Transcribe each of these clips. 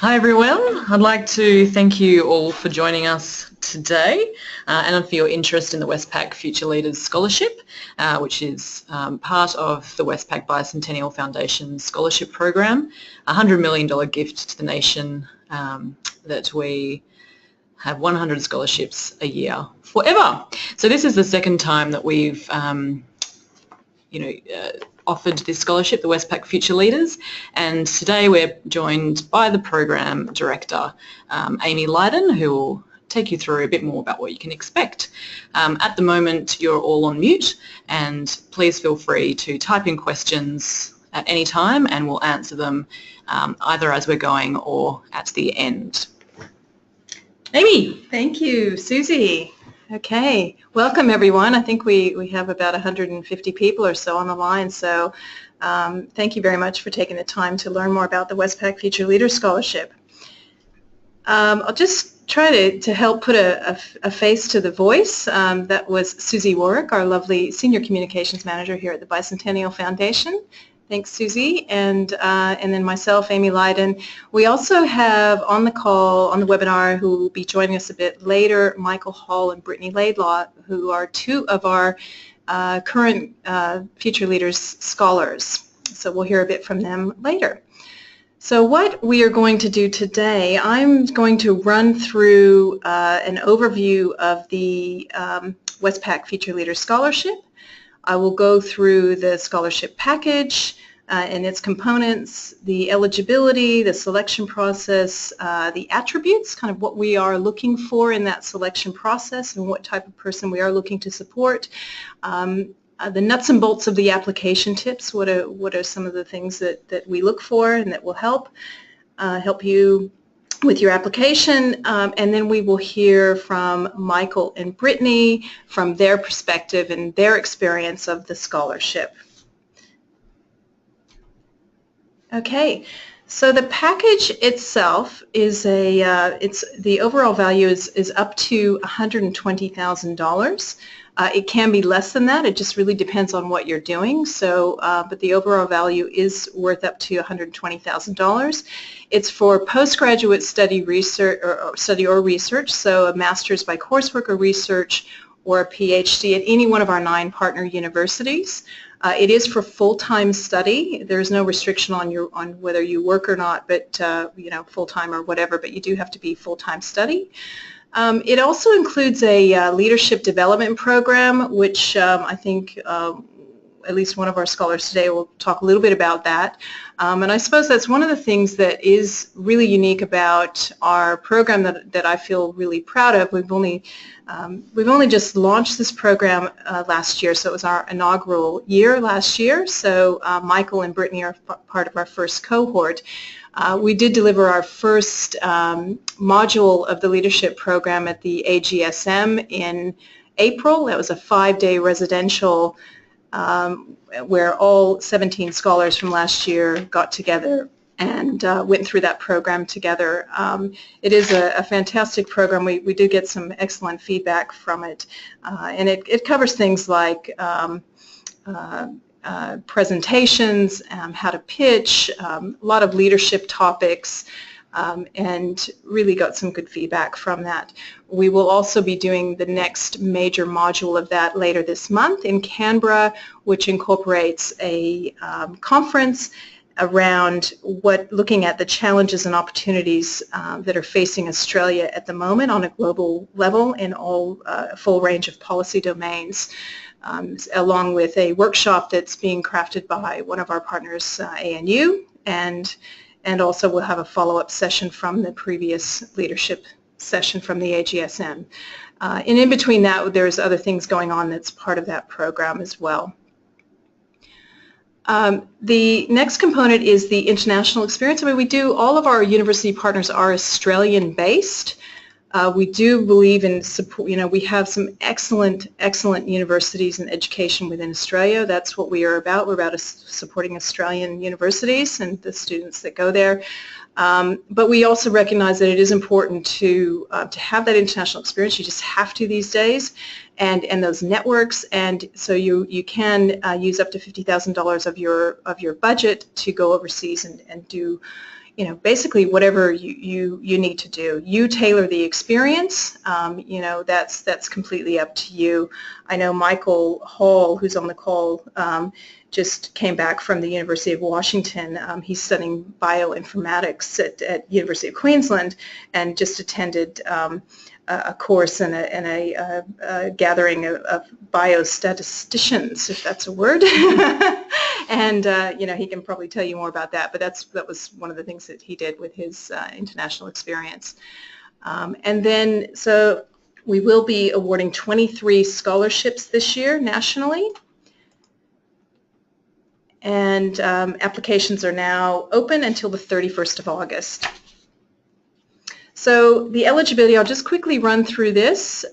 Hi everyone, I'd like to thank you all for joining us today and for your interest in the Westpac Future Leaders Scholarship, which is part of the Westpac Bicentennial Foundation Scholarship Program, a $100 million gift to the nation that we have 100 scholarships a year forever. So this is the second time that we've offered this scholarship, the Westpac Future Leaders, and today we're joined by the Program Director, Amy Lydon, who will take you through a bit more about what you can expect. At the moment you're all on mute, and please feel free to type in questions at any time and we'll answer them either as we're going or at the end. Amy. Thank you, Susie. Okay, welcome everyone. I think we have about 150 people or so on the line, so thank you very much for taking the time to learn more about the Westpac Future Leaders Scholarship. I'll just try to help put a face to the voice. That was Susie Warwick, our lovely Senior Communications Manager here at the Bicentennial Foundation. Thanks, Susie, and then myself, Amy Lydon. We also have on the call, on the webinar, who will be joining us a bit later, Michael Hall and Britney Laidlaw, who are two of our current Future Leaders scholars. So we'll hear a bit from them later. So what we are going to do today, I'm going to run through an overview of the Westpac Future Leaders Scholarship. I will go through the scholarship package and its components, the eligibility, the selection process, the attributes, kind of what we are looking for in that selection process and what type of person we are looking to support, the nuts and bolts of the application tips, what are some of the things that we look for and that will help you with your application, and then we will hear from Michael and Britney from their perspective and their experience of the scholarship. Okay, so the package itself is the overall value is up to $120,000. It can be less than that. It just really depends on what you're doing. So, but the overall value is worth up to $120,000. It's for postgraduate study or research, so a master's by coursework or research, or a PhD at any one of our 9 partner universities. It is for full-time study. There is no restriction on whether you work or not, but full-time or whatever. But you do have to be full-time study. It also includes a leadership development program, which I think at least one of our scholars today will talk a little bit about that. And I suppose that's one of the things that is really unique about our program that I feel really proud of. We've only just launched this program last year, so it was our inaugural year last year. So Michael and Britney are part of our first cohort. We did deliver our first module of the leadership program at the AGSM in April. That was a 5-day residential where all 17 scholars from last year got together and went through that program together. It is a fantastic program. We did get some excellent feedback from it, and it covers things like presentations, how to pitch, a lot of leadership topics, and really got some good feedback from that. We will also be doing the next major module of that later this month in Canberra, which incorporates a conference around looking at the challenges and opportunities that are facing Australia at the moment on a global level in a full range of policy domains. Along with a workshop that's being crafted by one of our partners, ANU, and also we'll have a follow-up session from the previous leadership session from the AGSM. And in between that, there's other things going on that's part of that program as well. The next component is the international experience. I mean, all of our university partners are Australian-based. We do believe in support. We have some excellent universities and education within Australia. That's what we are about. We're about supporting Australian universities and the students that go there. But we also recognize that it is important to have that international experience. You just have to these days, and those networks. And so you can use up to $50,000 of your budget to go overseas and do basically whatever you need to do. You tailor the experience. That's completely up to you. I know Michael Hall, who's on the call, just came back from the University of Washington. He's studying bioinformatics at University of Queensland, and just attended a course and a gathering of biostatisticians, if that's a word. And he can probably tell you more about that, but that was one of the things that he did with his international experience. And then, so we will be awarding 23 scholarships this year nationally. And applications are now open until the 31st of August. So the eligibility, I'll just quickly run through this.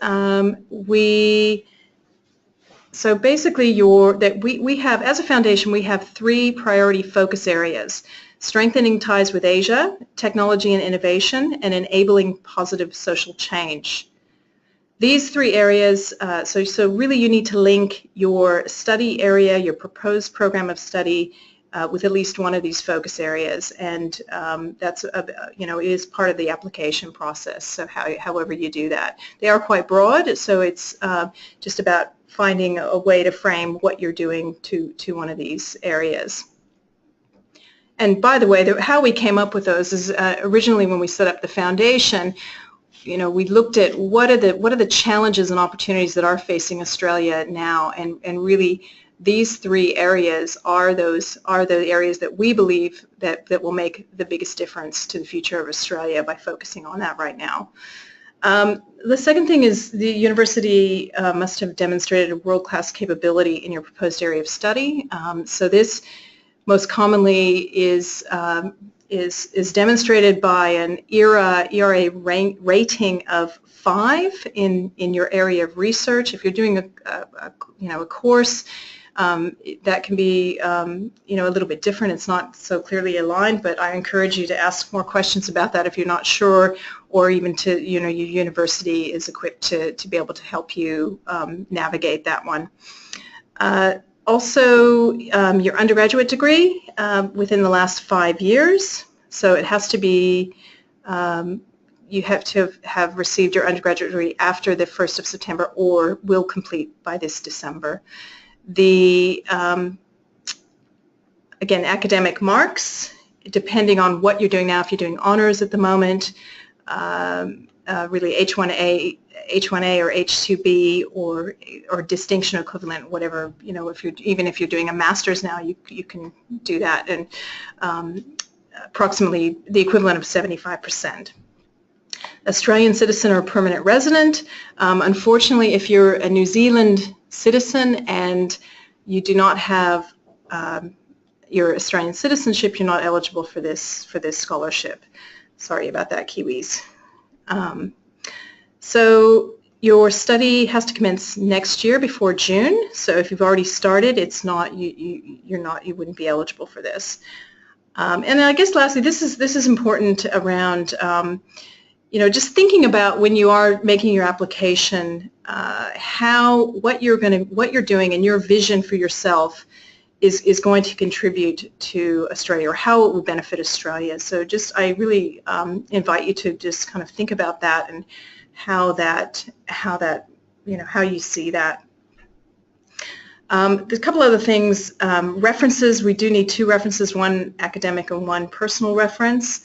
So basically we have, as a foundation, we have 3 priority focus areas: strengthening ties with Asia, technology and innovation, and enabling positive social change. These 3 areas, so really you need to link your study area, your proposed program of study, with at least one of these focus areas, and that's is part of the application process. So however you do that, they are quite broad. So it's just about finding a way to frame what you're doing to one of these areas. And by the way, how we came up with those is originally when we set up the foundation, we looked at what are the challenges and opportunities that are facing Australia now, and really these 3 areas are the areas that we believe that will make the biggest difference to the future of Australia by focusing on that right now. The second thing is the university must have demonstrated a world-class capability in your proposed area of study. So this most commonly is demonstrated by an ERA rating of 5 in your area of research. If you're doing a course, that can be a little bit different. It's not so clearly aligned, but I encourage you to ask more questions about that if you're not sure, or even to your university is equipped to be able to help you navigate that one. Also, your undergraduate degree within the last 5 years. So it has to be, you have to have received your undergraduate degree after the 1st of September or will complete by this December. The, again, academic marks, depending on what you're doing now, if you're doing honors at the moment, really H1A or H2B or distinction equivalent, whatever, even if you're doing a master's now, you can do that, and approximately the equivalent of 75%. Australian citizen or permanent resident. Unfortunately, if you're a New Zealand citizen and you do not have your Australian citizenship, you're not eligible for this scholarship. Sorry about that, Kiwis. So your study has to commence next year before June. So if you've already started, it's not you wouldn't be eligible for this. And I guess lastly, this is important around just thinking about when you are making your application, what you're doing and your vision for yourself is going to contribute to Australia, or how it will benefit Australia. So I really invite you to just kind of think about that and how you see that. There's a couple other things. References, we do need 2 references, one academic and one personal reference.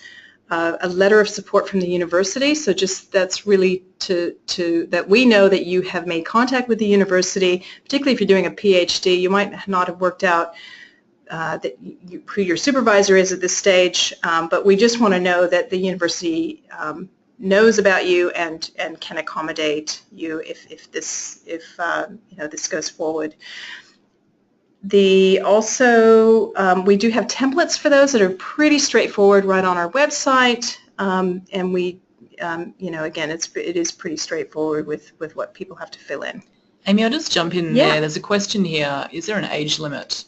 A letter of support from the university, so that's really that we know that you have made contact with the university, particularly if you're doing a PhD. You might not have worked out who your supervisor is at this stage, but we just want to know that the university knows about you and can accommodate you if this goes forward. We do have templates for those that are pretty straightforward right on our website, and we, again, it is pretty straightforward with what people have to fill in. Amy, I'll just jump in there. There's a question here. Is there an age limit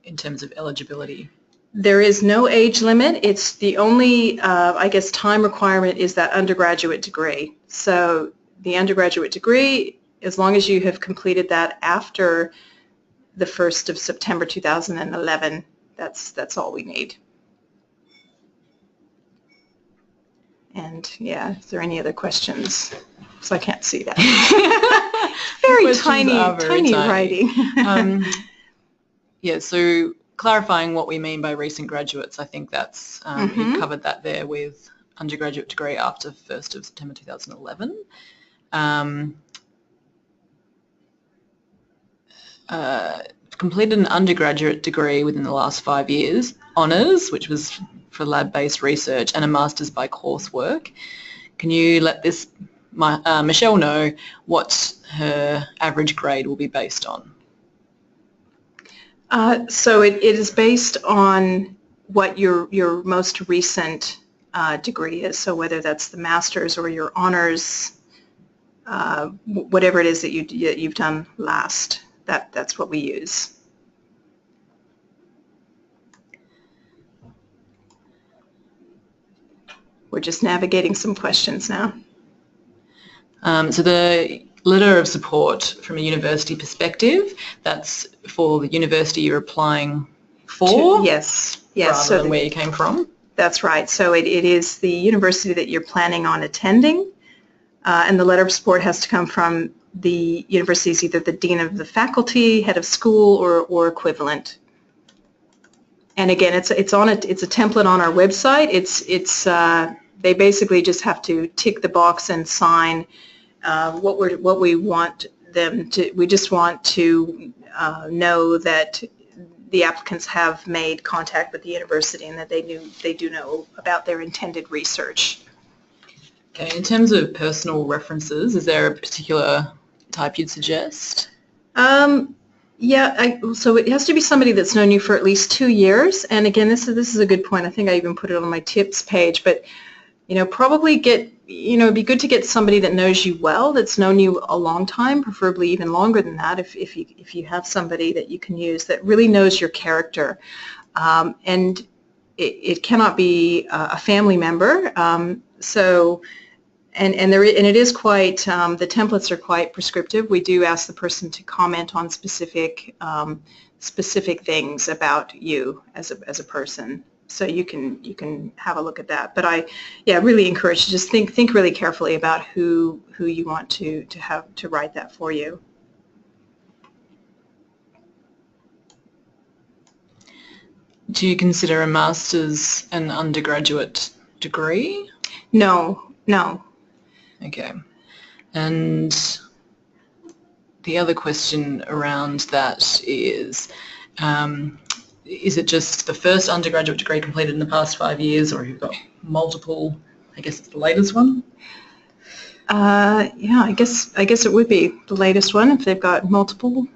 in terms of eligibility? There is no age limit. It's the only, I guess, time requirement is that undergraduate degree. So the undergraduate degree, as long as you have completed that after the 1st of September 2011, that's all we need. And yeah, is there any other questions? So I can't see that. Very tiny writing. Yeah, so clarifying what we mean by recent graduates, I think that's, you've covered that there with undergraduate degree after 1st of September 2011. Completed an undergraduate degree within the last 5 years, honours, which was for lab-based research, and a master's by coursework. Can you let Michelle know what her average grade will be based on? So it is based on what your most recent degree is, so whether that's the master's or your honors, whatever it is that you've done last, that's what we use. We're just navigating some questions now. So the letter of support from a university perspective, that's for the university you're applying for? Yes. Rather than where you came from? That's right. So it is the university that you're planning on attending, and the letter of support has to come from the university's either the dean of the faculty, head of school, or equivalent. And again, it's a template on our website. They basically just have to tick the box and sign what we want them to. We just want to know that the applicants have made contact with the university and that they do know about their intended research. Okay. In terms of personal references, is there a particular type you'd suggest? Yeah, so it has to be somebody that's known you for at least 2 years. And again, this is a good point. I think I even put it on my tips page. But probably it'd be good to get somebody that knows you well, that's known you a long time, preferably even longer than that. If you have somebody that you can use that really knows your character, and it cannot be a family member. And it is quite, the templates are quite prescriptive. We do ask the person to comment on specific things about you as a person, so you can have a look at that. But I really encourage you to just think really carefully about who you want to have to write that for you. Do you consider a master's an undergraduate degree? No. Okay. And the other question around that is it just the first undergraduate degree completed in the past 5 years, or have you got multiple? I guess it's the latest one? Yeah, I guess it would be the latest one if they've got multiple.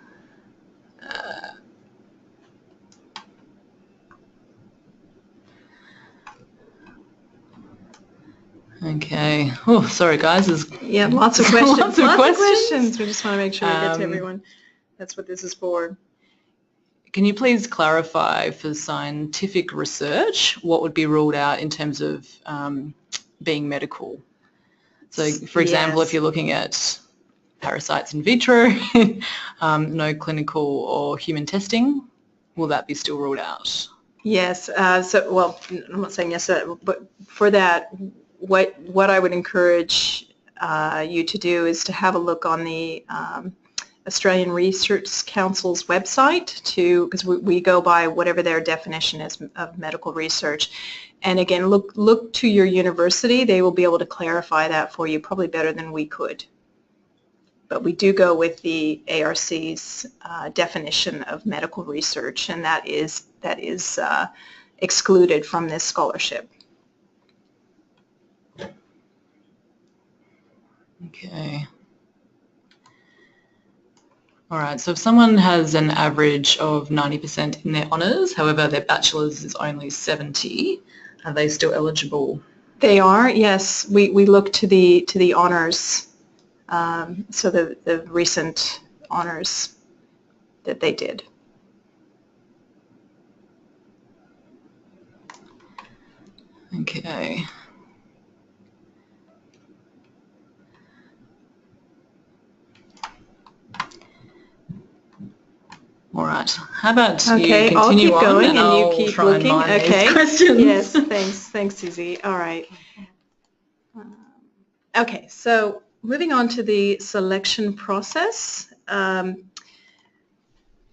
Okay. Oh, sorry, guys. There's lots of questions. Lots of questions. We just want to make sure we get to everyone. That's what this is for. Can you please clarify for scientific research what would be ruled out in terms of being medical? So, for example, if you're looking at parasites in vitro, no clinical or human testing, will that be still ruled out? Yes. Well, I'm not saying yes, but for that, what I would encourage you to do is to have a look on the Australian Research Council's website, because we go by whatever their definition is of medical research. And again, look to your university. They will be able to clarify that for you probably better than we could. But we do go with the ARC's definition of medical research, and that is excluded from this scholarship. Okay. All right, so if someone has an average of 90% in their honours, however their bachelor's is only 70, are they still eligible? They are, yes. We look to the honours, so the recent honours that they did. Okay. All right. How about you continue I'll keep going and you keep try looking. And mine okay. these questions. Yes. Thanks, Susie. All right. Okay, so moving on to the selection process.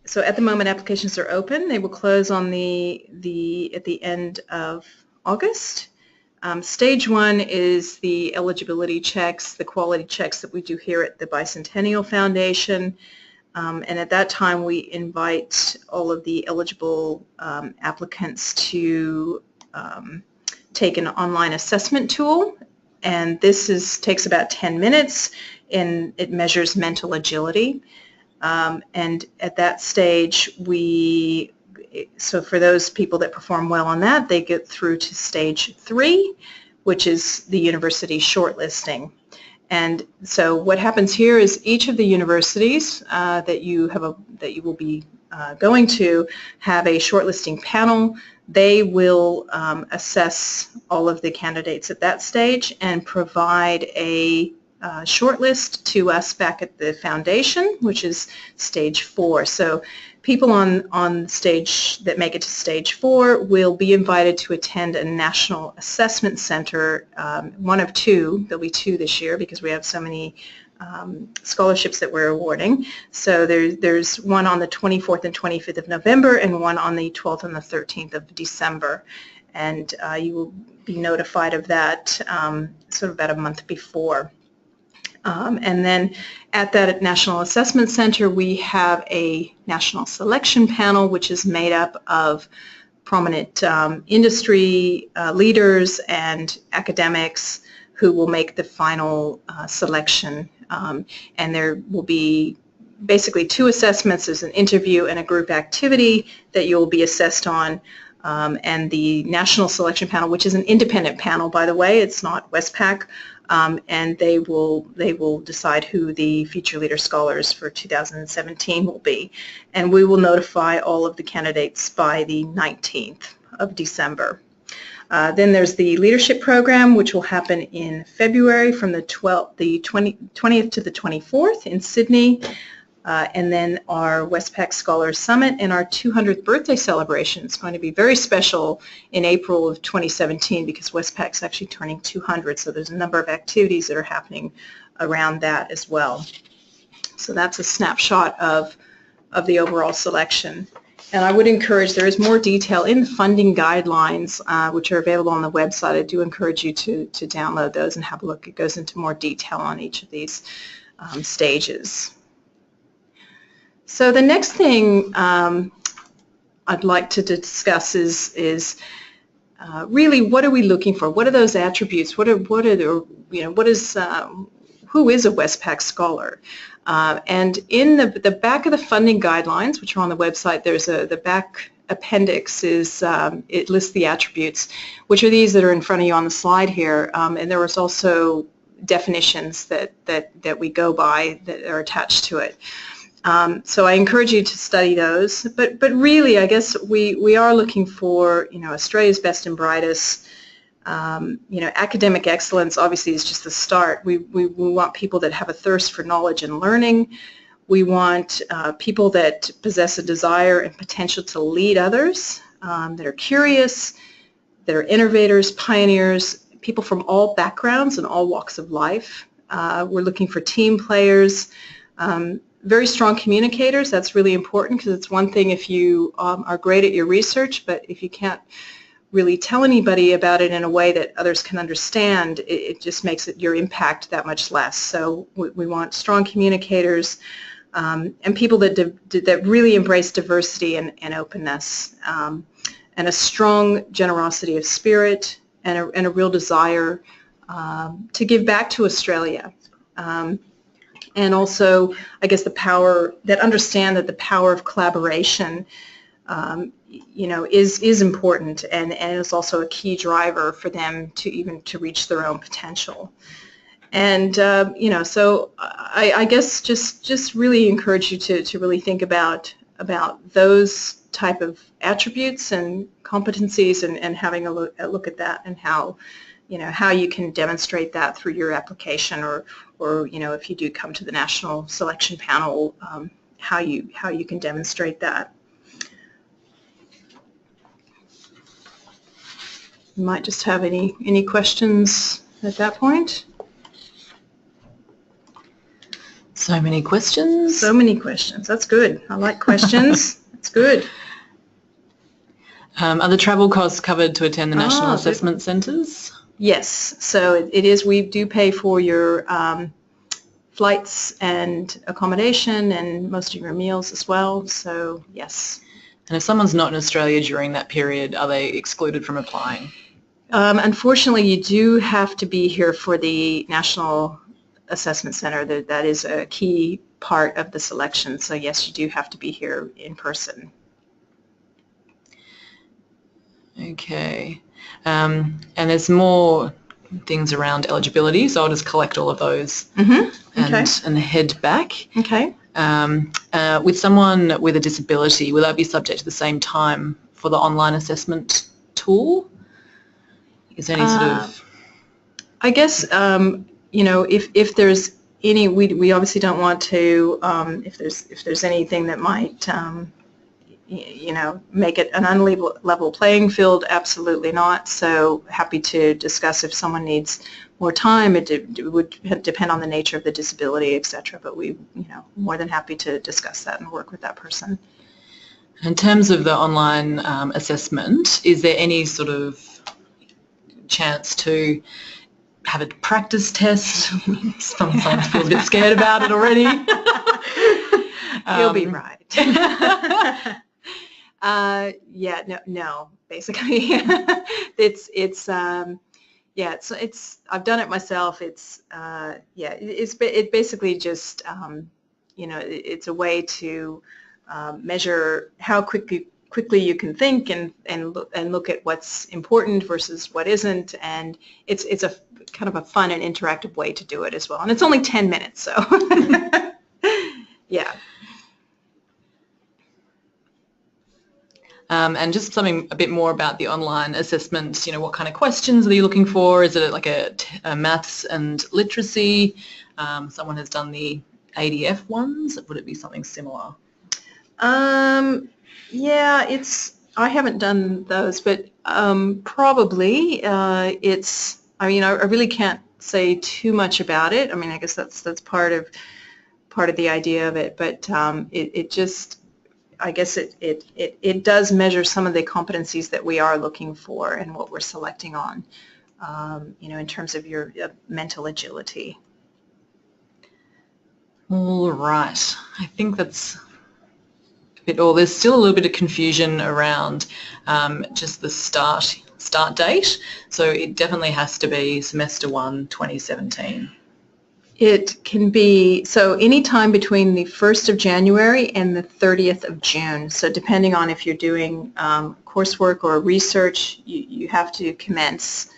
So at the moment, applications are open. They will close on at the end of August. Stage 1 is the eligibility checks, the quality checks that we do here at the Bicentennial Foundation. And at that time, we invite all of the eligible applicants to take an online assessment tool. And this takes about 10 minutes, and it measures mental agility. And at that stage, so for those people that perform well on that, they get through to stage 3, which is the university shortlisting. And so what happens here is each of the universities that you will be going to have a shortlisting panel. They will assess all of the candidates at that stage and provide a shortlist to us back at the foundation, which is stage 4. So people on stage that make it to stage 4 will be invited to attend a national assessment center, one of 2. There'll be 2 this year because we have so many scholarships that we're awarding. So there's one on the 24th and 25th of November and one on the 12th and the 13th of December. And you will be notified of that sort of about a month before. And then at that National Assessment Center, we have a national selection panel, which is made up of prominent industry leaders and academics who will make the final selection. And there will be basically 2 assessments. There's an interview and a group activity that you'll be assessed on. And the national selection panel, which is an independent panel, by the way, it's not Westpac, and they will decide who the Future Leader Scholars for 2017 will be. And we will notify all of the candidates by the 19th of December. Then there's the leadership program, which will happen in February from the 20th to the 24th in Sydney. And then our Westpac Scholars Summit and our 200th birthday celebration is going to be very special in April of 2017 because Westpac's actually turning 200, so there's a number of activities that are happening around that as well. So that's a snapshot of the overall selection. And I would encourage, there is more detail in the funding guidelines, which are available on the website. I do encourage you to download those and have a look. It goes into more detail on each of these stages. So the next thing I'd like to discuss is really what are we looking for? What are those attributes? Who is a Westpac scholar? And in the back of the funding guidelines, which are on the website, there's the back appendix it lists the attributes, which are these that are in front of you on the slide here. And there was also definitions that we go by that are attached to it. So I encourage you to study those, but really I guess we are looking for Australia's best and brightest. Academic excellence obviously is just the start. We want people that have a thirst for knowledge and learning. We want people that possess a desire and potential to lead others, that are curious, that are innovators, pioneers, people from all backgrounds and all walks of life. We're looking for team players. Very strong communicators. That's really important because it's one thing if you are great at your research, but if you can't really tell anybody about it in a way that others can understand, it just makes your impact that much less. So we want strong communicators and people that really embrace diversity and openness, and a strong generosity of spirit and a real desire to give back to Australia. And also, I guess understand that the power of collaboration, is important and is also a key driver for them to reach their own potential. And so I guess just really encourage you to really think about those type of attributes and competencies and having a look at that and how you can demonstrate that through your application or if you do come to the national selection panel, how you can demonstrate that. You might just have any questions at that point. So many questions. So many questions. That's good. I like questions. It's good. Are the travel costs covered to attend the National Assessment Good. Centres? Yes. So it is. We do pay for your flights and accommodation and most of your meals as well. So yes. And if someone's not in Australia during that period, are they excluded from applying? Unfortunately, you do have to be here for the National Assessment Center. That is a key part of the selection. So yes, you do have to be here in person. Okay. And there's more things around eligibility, so I'll just collect all of those and head back. Okay. With someone with a disability, will that be subject to the same time for the online assessment tool? Is there any sort of... I guess, if there's any, we obviously don't want to, if there's anything that might, make it an unlevel playing field, absolutely not. So happy to discuss if someone needs more time. It would depend on the nature of the disability, etc. But we, more than happy to discuss that and work with that person. In terms of the online assessment, is there any sort of chance to have a practice test? Someone feels a bit scared about it already. You'll be right. No, basically. it's I've done it myself. It's basically just it's a way to measure how quickly you can think and look at what's important versus what isn't, and it's a kind of a fun and interactive way to do it as well. And it's only 10 minutes, so yeah. And just something a bit more about the online assessments, what kind of questions are you looking for? Is it like a maths and literacy? Someone has done the ADF ones. Would it be something similar? Yeah, I haven't done those, but probably I really can't say too much about it. I mean, I guess that's part of the idea of it, but I guess it does measure some of the competencies that we are looking for and what we're selecting on, in terms of your mental agility. All right. I think that's a bit all. There's still a little bit of confusion around just the start date. So it definitely has to be semester 1, 2017. It can be, so any time between the 1st of January and the 30th of June. So depending on if you're doing coursework or research, you have to commence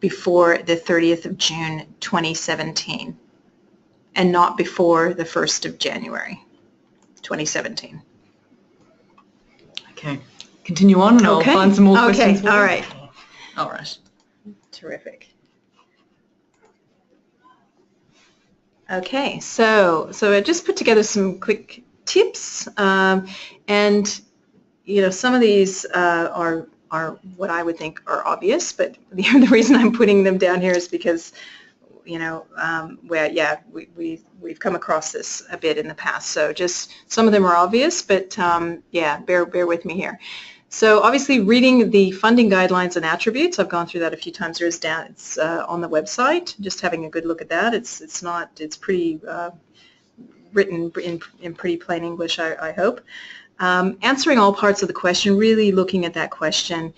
before the 30th of June 2017 and not before the 1st of January 2017. Okay. Continue on and I'll find some more questions. Okay, all right. All right. Terrific. Okay, so I just put together some quick tips, and some of these are what I would think are obvious, but the reason I'm putting them down here is because we've come across this a bit in the past. So just some of them are obvious, but bear with me here. So obviously reading the funding guidelines and attributes, I've gone through that a few times. It's on the website. Just having a good look at that. It's pretty written in pretty plain English, I hope. Answering all parts of the question, really looking at that question.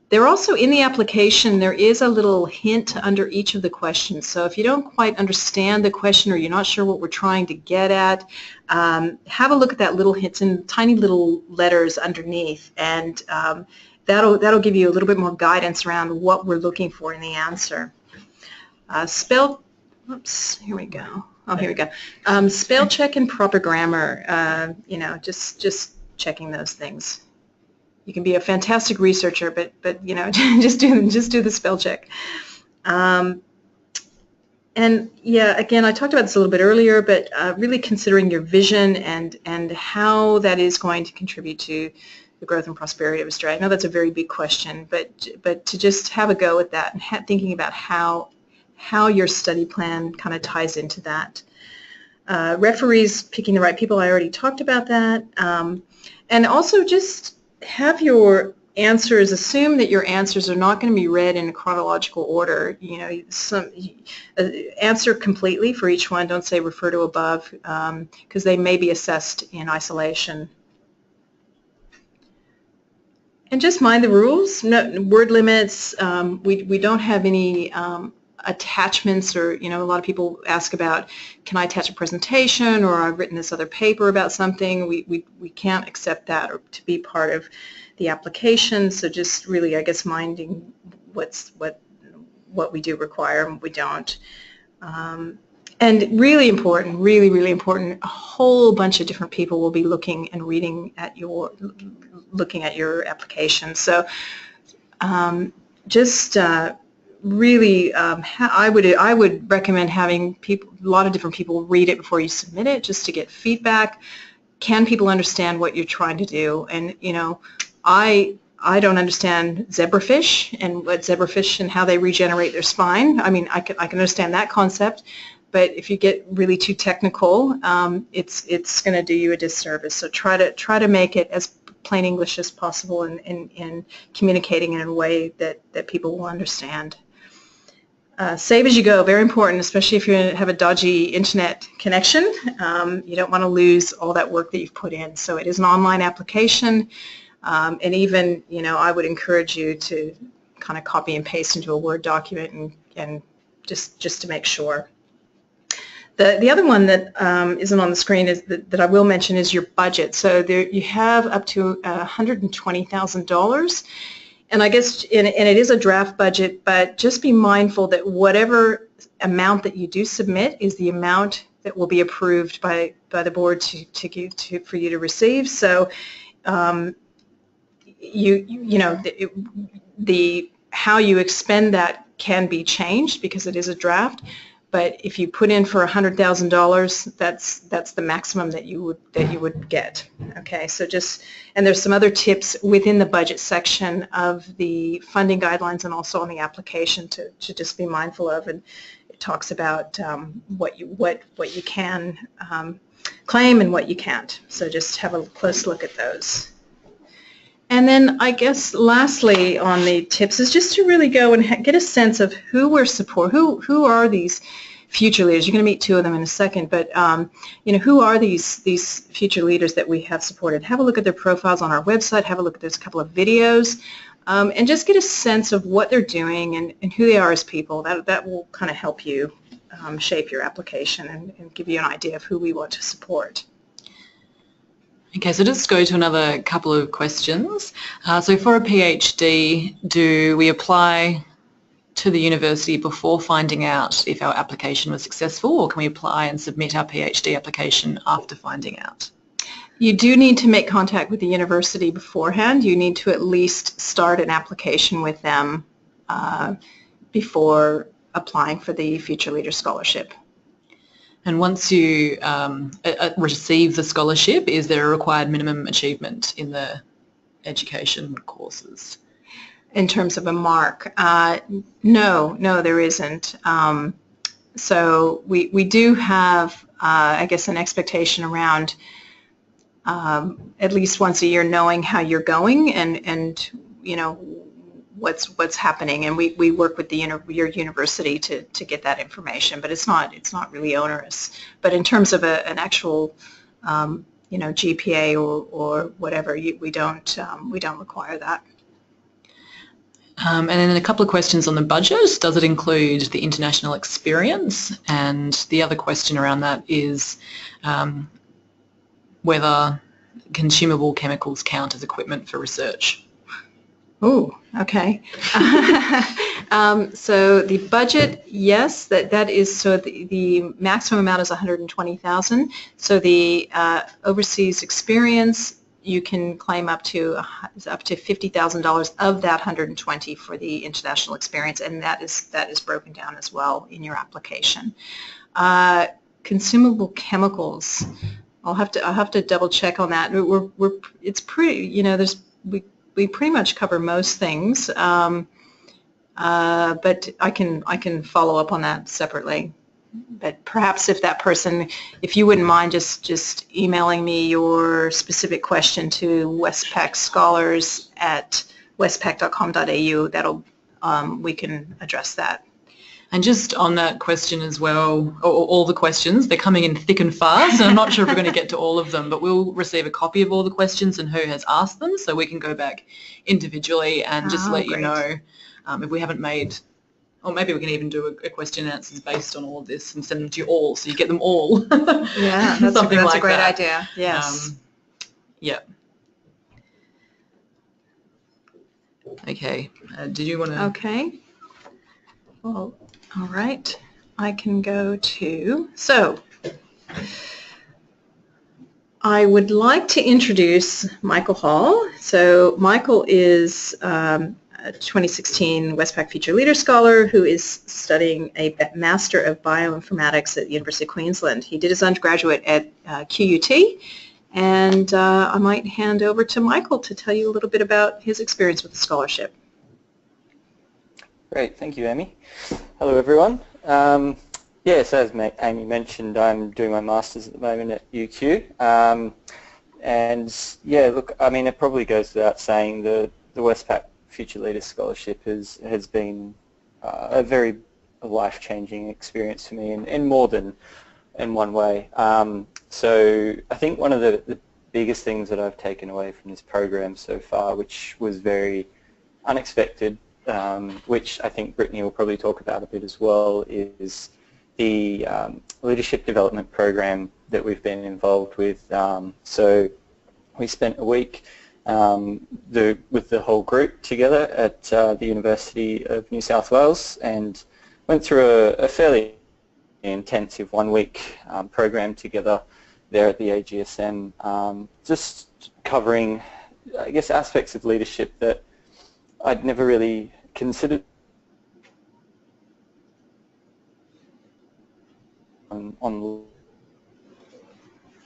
They're also in the application, there is a little hint under each of the questions. So if you don't quite understand the question or you're not sure what we're trying to get at, have a look at that little hint. It's in tiny little letters underneath, and that'll give you a little bit more guidance around what we're looking for in the answer. Here we go. Oh, here we go. Spell check and proper grammar. Just checking those things. You can be a fantastic researcher, but just do the spell check. And yeah, again, I talked about this a little bit earlier, but really considering your vision and how that is going to contribute to the growth and prosperity of Australia. I know that's a very big question, but to just have a go at that and thinking about how your study plan kind of ties into that. Referees picking the right people, I already talked about that. And also just have your answers, assume that your answers are not going to be read in a chronological order. You know, answer completely for each one. Don't say refer to above, because they may be assessed in isolation. And just mind the rules. No, word limits. We don't have any attachments, or, you know, a lot of people ask about, can I attach a presentation, or I've written this other paper about something. We can't accept that or to be part of the application. So just really, I guess, minding what we do require and what we don't. And really important, really important, a whole bunch of different people will be looking and reading at your application. So really, I would recommend having a lot of different people read it before you submit it, just to get feedback. Can people understand what you're trying to do? And, you know, I don't understand zebrafish and what zebrafish and how they regenerate their spine. I mean, I can understand that concept, but if you get really too technical, it's going to do you a disservice. So try to make it as plain English as possible and communicating in a way that people will understand. Save as you go, very important, especially if you have a dodgy internet connection. You don't want to lose all that work that you've put in. So it is an online application, and even, you know, I would encourage you to kind of copy and paste into a Word document and just to make sure. The other one that isn't on the screen is that I will mention is your budget. So there you have up to $120,000. And I guess, and it is a draft budget, but just be mindful that whatever amount that you do submit is the amount that will be approved by the board for you to receive. So you know, how you expend that can be changed because it is a draft. But if you put in for $100,000, that's the maximum that you would get. Okay, so and there's some other tips within the budget section of the funding guidelines and also on the application to just be mindful of, and it talks about what you can claim and what you can't. So just have a close look at those. And then I guess lastly on the tips is just to really go and get a sense of who we're supporting, who are these future leaders. You're going to meet two of them in a second, but you know, who are these future leaders that we have supported? Have a look at their profiles on our website, have a look at those couple of videos, and just get a sense of what they're doing and who they are as people. That will kind of help you shape your application and give you an idea of who we want to support. Okay, so just go to another couple of questions. So for a PhD, do we apply to the university before finding out if our application was successful, or can we apply and submit our PhD application after finding out? You do need to make contact with the university beforehand. You need to at least start an application with them before applying for the Future Leader Scholarship. And once you receive the scholarship, is there a required minimum achievement in the education courses? In terms of a mark? No, there isn't. So we do have, I guess, an expectation around at least once a year knowing how you're going and you know, what's happening, and we work with your university to get that information, but it's not really onerous. But in terms of an actual you know, GPA or whatever, we don't require that. And then a couple of questions on the budget. Does it include the international experience? And the other question around that is whether consumable chemicals count as equipment for research. Oh, okay. So the budget, yes, that is, so the maximum amount is $120,000. So the overseas experience, you can claim up to $50,000 of that $120,000 for the international experience, and that is broken down as well in your application. Consumable chemicals, I'll have to double check on that. It's pretty, you know, we pretty much cover most things, but I can follow up on that separately. but perhaps if that person, if you wouldn't mind just emailing me your specific question to Westpac Scholars at westpac.com.au, that'll we can address that. And just on that question as well, or all the questions, they're coming in thick and fast, and I'm not sure if we're going to get to all of them, but we'll receive a copy of all the questions and who has asked them, so we can go back individually and just let you know if we haven't made, or maybe we can even do a question and answers based on all of this and send them to you all, so you get them all. Yeah, that's a great idea. Yes. Yeah. Okay. Did you want to? Okay. Well, all right. I can go to, so I would like to introduce Michael Hall. So Michael is a 2016 Westpac Future Leader Scholar who is studying a Master of Bioinformatics at the University of Queensland. He did his undergraduate at QUT, and I might hand over to Michael to tell you a little bit about his experience with the scholarship. Great, thank you, Amy. Hello, everyone. Yes, as Amy mentioned, I'm doing my Masters at the moment at UQ. And yeah, look, I mean, it probably goes without saying the Westpac Future Leaders Scholarship has been a very life-changing experience for me in more than in one way. So I think one of the biggest things that I've taken away from this program so far, which was very unexpected, which I think Britney will probably talk about a bit as well, is the leadership development program that we've been involved with. So we spent a week with the whole group together at the University of New South Wales and went through a fairly intensive one-week program together there at the AGSM, just covering, I guess, aspects of leadership that I'd never really considered on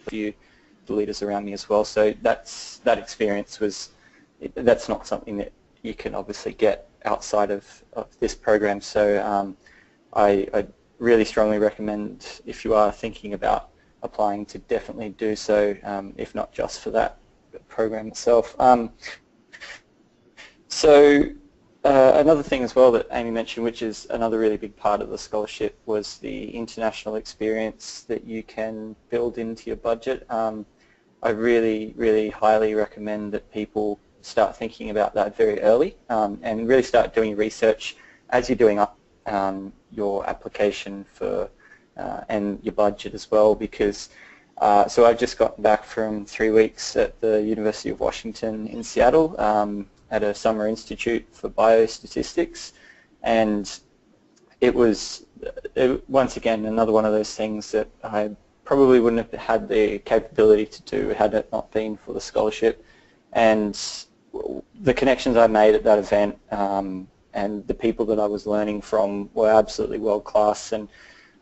the leaders around me as well. So that experience that's not something that you can obviously get outside of this program. So I really strongly recommend, if you are thinking about applying, to definitely do so, if not just for that program itself. Another thing as well that Amy mentioned, which is another really big part of the scholarship, was the international experience that you can build into your budget. I really, really highly recommend that people start thinking about that very early and really start doing research as you're doing up your application for and your budget as well, because so I've just gotten back from 3 weeks at the University of Washington in Seattle at a summer institute for biostatistics, and it was once again another one of those things that I probably wouldn't have had the capability to do had it not been for the scholarship. And the connections I made at that event and the people that I was learning from were absolutely world class, and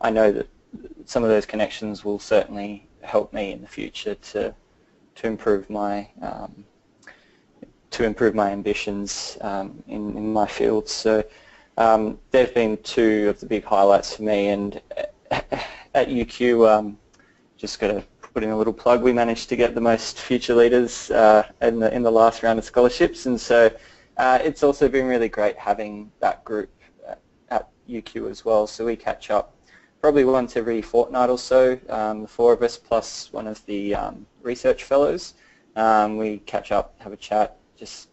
I know that some of those connections will certainly help me in the future to improve my ambitions in my field. So they've been two of the big highlights for me. And at UQ, just got to put in a little plug, we managed to get the most future leaders in the last round of scholarships, and so it's also been really great having that group at UQ as well. So we catch up probably once every fortnight or so, the four of us plus one of the research fellows. We catch up, have a chat, just,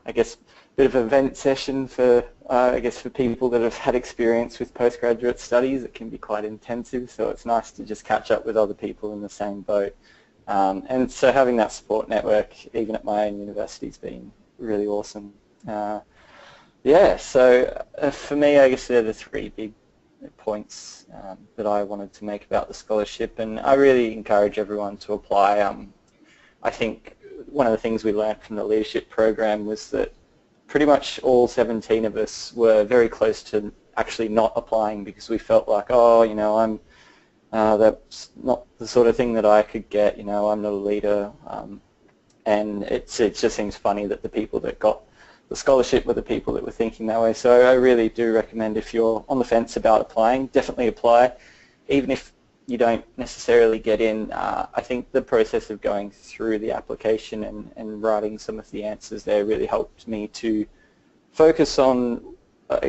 I guess, a bit of an event session for, I guess, for people that have had experience with postgraduate studies. It can be quite intensive, so it's nice to just catch up with other people in the same boat. And so having that support network, even at my own university, has been really awesome. Yeah, so for me, I guess they're the three big points that I wanted to make about the scholarship, and I really encourage everyone to apply. I think one of the things we learned from the leadership program was that pretty much all 17 of us were very close to actually not applying because we felt like, oh, you know, that's not the sort of thing that I could get, you know, I'm not a leader. And it just seems funny that the people that got the scholarship were the people that were thinking that way. So I really do recommend, if you're on the fence about applying, definitely apply. Even if you don't necessarily get in, I think the process of going through the application and writing some of the answers there really helped me to focus on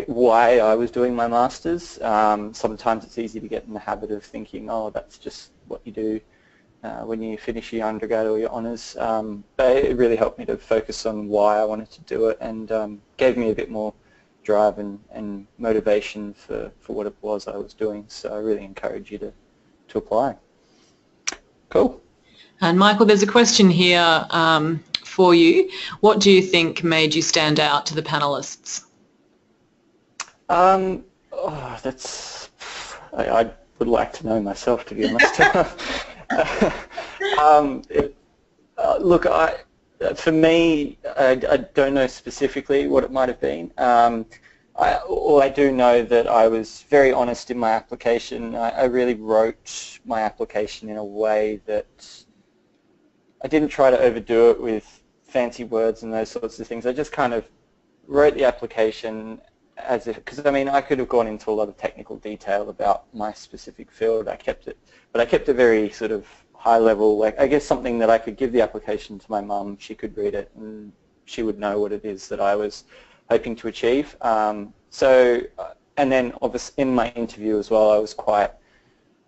why I was doing my Masters. Sometimes it's easy to get in the habit of thinking, oh, that's just what you do when you finish your undergrad or your honours. But it really helped me to focus on why I wanted to do it, and gave me a bit more drive and motivation for what it was I was doing. So I really encourage you to apply. Cool. And Michael, there's a question here for you. What do you think made you stand out to the panellists? I would like to know myself, to be honest. Look, for me, I don't know specifically what it might have been. I do know that I was very honest in my application. I really wrote my application in a way that I didn't try to overdo it with fancy words and those sorts of things. I just kind of wrote the application as if, because I mean, I could have gone into a lot of technical detail about my specific field. I kept it very sort of high level, like I guess something that I could give the application to my mum, she could read it and she would know what it is that I was hoping to achieve. And then obviously in my interview as well, I was quite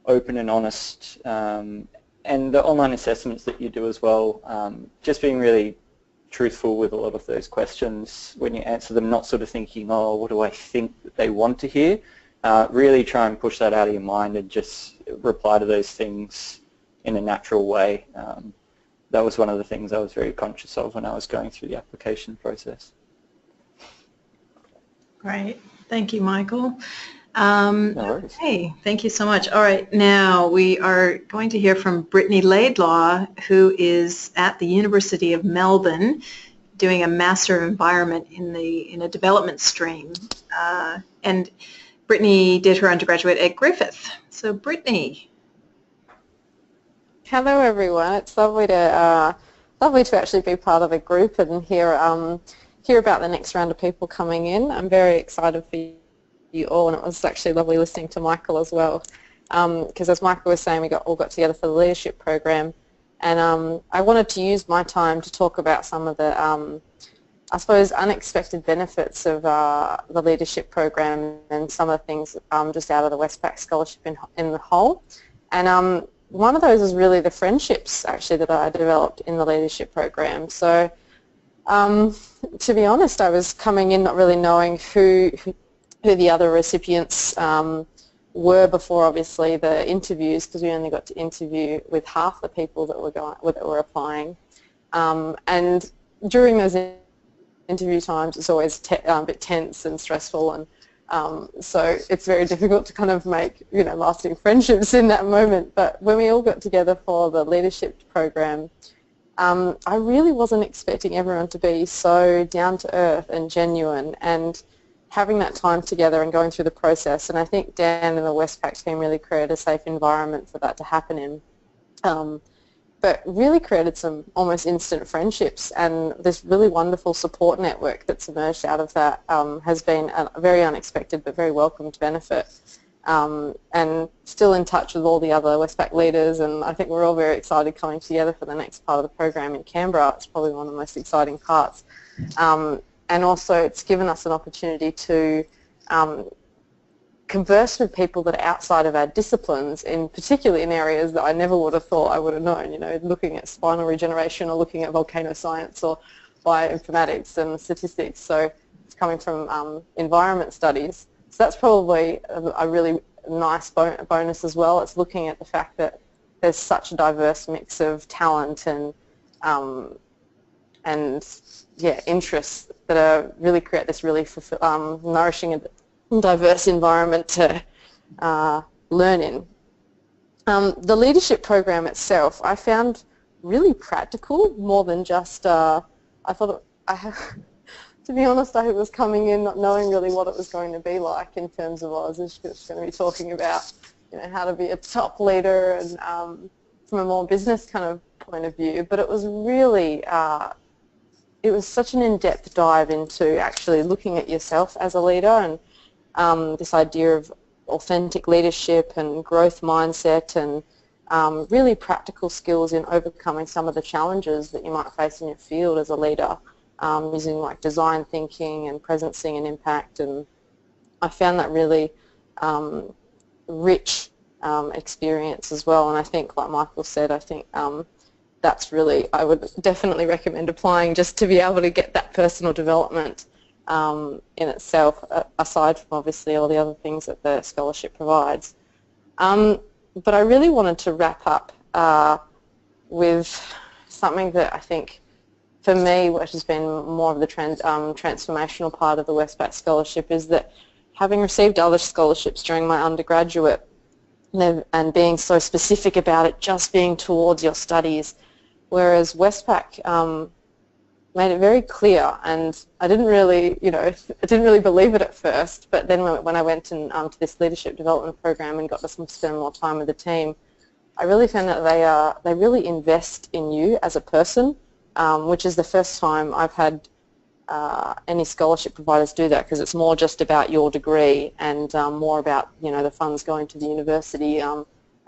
open and honest. And the online assessments that you do as well, just being really truthful with a lot of those questions when you answer them, not sort of thinking, oh, what do I think that they want to hear? Really try and push that out of your mind and just reply to those things in a natural way. That was one of the things I was very conscious of when I was going through the application process. Great. Thank you, Michael. No worries. Okay, thank you so much. All right, now we are going to hear from Britney Laidlaw, who is at the University of Melbourne doing a Master of Environment in a development stream. And Britney did her undergraduate at Griffith. So Britney. Hello everyone. It's lovely to actually be part of a group and hear about the next round of people coming in. I'm very excited for you all, and it was actually lovely listening to Michael as well, because as Michael was saying, we all got together for the leadership program, and I wanted to use my time to talk about some of the I suppose unexpected benefits of the leadership program and some of the things just out of the Westpac scholarship in the whole. And one of those is really the friendships actually that I developed in the leadership program. So to be honest, I was coming in not really knowing who the other recipients were before obviously the interviews, because we only got to interview with half the people that were applying. And during those interview times, it's always a bit tense and stressful, and so it's very difficult to kind of make lasting friendships in that moment. But when we all got together for the leadership program, I really wasn't expecting everyone to be so down to earth and genuine, and having that time together and going through the process. And I think Dan and the Westpac team really created a safe environment for that to happen in. But really created some almost instant friendships, and this really wonderful support network that's emerged out of that has been a very unexpected but very welcomed benefit. And still in touch with all the other Westpac leaders, and I think we're all very excited coming together for the next part of the program in Canberra. It's probably one of the most exciting parts. And also it's given us an opportunity to converse with people that are outside of our disciplines, particularly in areas that I never would have thought I would have known, looking at spinal regeneration or looking at volcano science or bioinformatics and statistics. So it's coming from environment studies. So that's probably a really nice bonus as well. It's looking at the fact that there's such a diverse mix of talent and interests that really create this really nourishing and diverse environment to learn in. The leadership program itself, I found really practical more than just, I thought, to be honest, I was coming in not knowing really what it was going to be like in terms of, I was just going to be talking about, how to be a top leader and from a more business kind of point of view, but it was really it was such an in-depth dive into actually looking at yourself as a leader, and this idea of authentic leadership and growth mindset, and really practical skills in overcoming some of the challenges that you might face in your field as a leader, using like design thinking and presencing and impact. And I found that really rich experience as well. And I think, like Michael said, I think that's really, I would definitely recommend applying, just to be able to get that personal development in itself, aside from obviously all the other things that the scholarship provides. But I really wanted to wrap up with something that I think, for me, which has been more of the transformational part of the Westpac scholarship, is that having received other scholarships during my undergraduate and being so specific about it just being towards your studies, whereas Westpac made it very clear, and I didn't really, I didn't really believe it at first, but then when I went to this leadership development program and got to spend more time with the team, I really found that they really invest in you as a person, which is the first time I've had any scholarship providers do that, because it's more just about your degree and more about the funds going to the university, and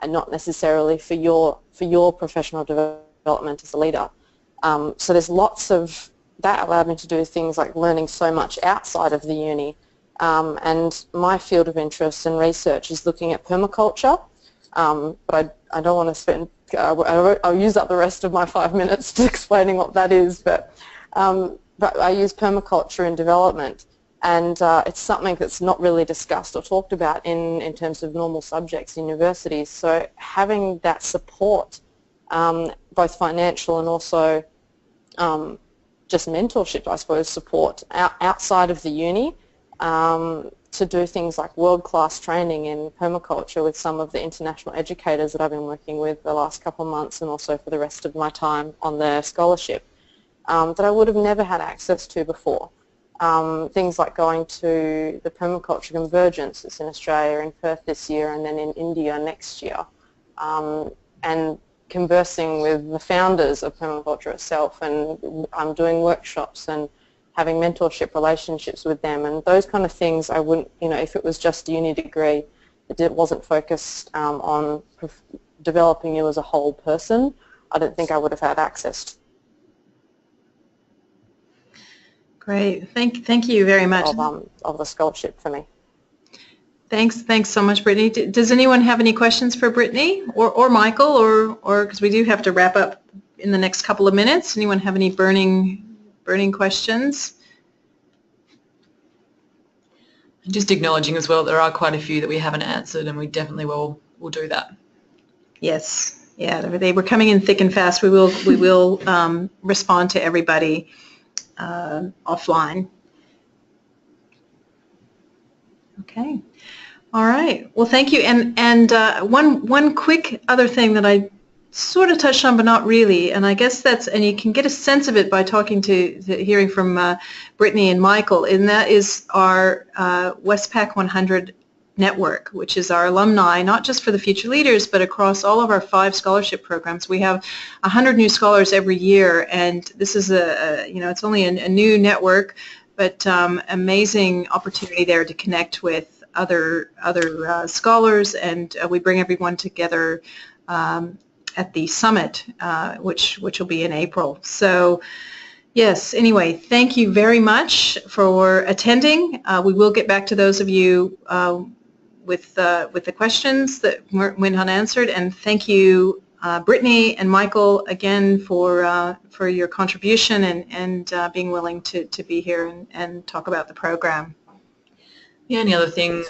not necessarily for your professional development as a leader. So there's lots of that allowed me to do things like learning so much outside of the uni, and my field of interest and research is looking at permaculture, but I don't want to spend I'll use up the rest of my 5 minutes to explaining what that is, but I use permaculture in development, and it's something that's not really discussed or talked about in terms of normal subjects in universities. So having that support, both financial and also just mentorship, I suppose, support outside of the uni, to do things like world-class training in permaculture with some of the international educators that I've been working with the last couple of months, and also for the rest of my time on the scholarship, that I would have never had access to before. Things like going to the Permaculture Convergence that's in Australia in Perth this year, and then in India next year, and conversing with the founders of permaculture itself, and I'm doing workshops and having mentorship relationships with them, and those kind of things I wouldn't, if it was just a uni degree that wasn't focused on developing you as a whole person, I don't think I would have had access to. Great. Thank you very much. Of the scholarship for me. Thanks so much, Brittany. Does anyone have any questions for Brittany or Michael, or because we do have to wrap up in the next couple of minutes? Anyone have any burning questions? Just acknowledging as well, there are quite a few that we haven't answered, and we definitely will do that. Yes, yeah, they were coming in thick and fast. We will respond to everybody offline. Okay. All right. Well, thank you. And one quick other thing that I sort of touched on, but not really, and I guess and you can get a sense of it by hearing from Brittany and Michael, and that is our Westpac 100 network, which is our alumni, not just for the Future Leaders, but across all of our 5 scholarship programs. We have 100 new scholars every year, and this is it's only a new network, but amazing opportunity there to connect with other scholars, and we bring everyone together at the summit, which will be in April. So yes, anyway, thank you very much for attending. We will get back to those of you with the questions that went unanswered, and thank you, Brittany and Michael, again for your contribution and being willing to be here and talk about the program. The only other thing,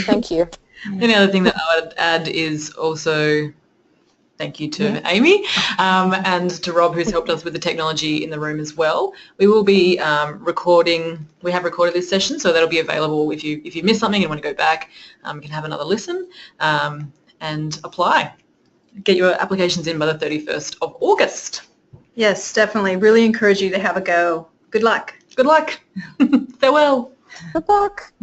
thank you. The only other thing that I would add is also thank you to Amy and to Rob, who's helped us with the technology in the room as well. We will be recording. We have recorded this session, so that'll be available if you miss something and want to go back. You can have another listen and apply. Get your applications in by the 31st of August. Yes, definitely. Really encourage you to have a go. Good luck. Good luck. Farewell. Good luck.